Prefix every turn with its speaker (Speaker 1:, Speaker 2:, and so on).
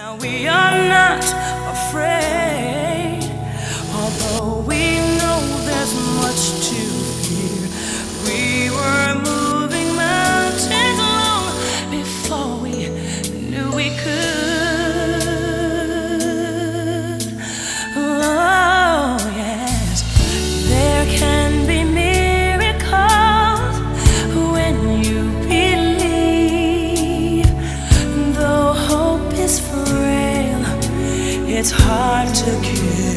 Speaker 1: Now we are not afraid, although we know there's much to fear. We were moving mountains long before we knew we could. Oh yes, there can be miracles when you believe. Though hope is frail, it's hard to kill.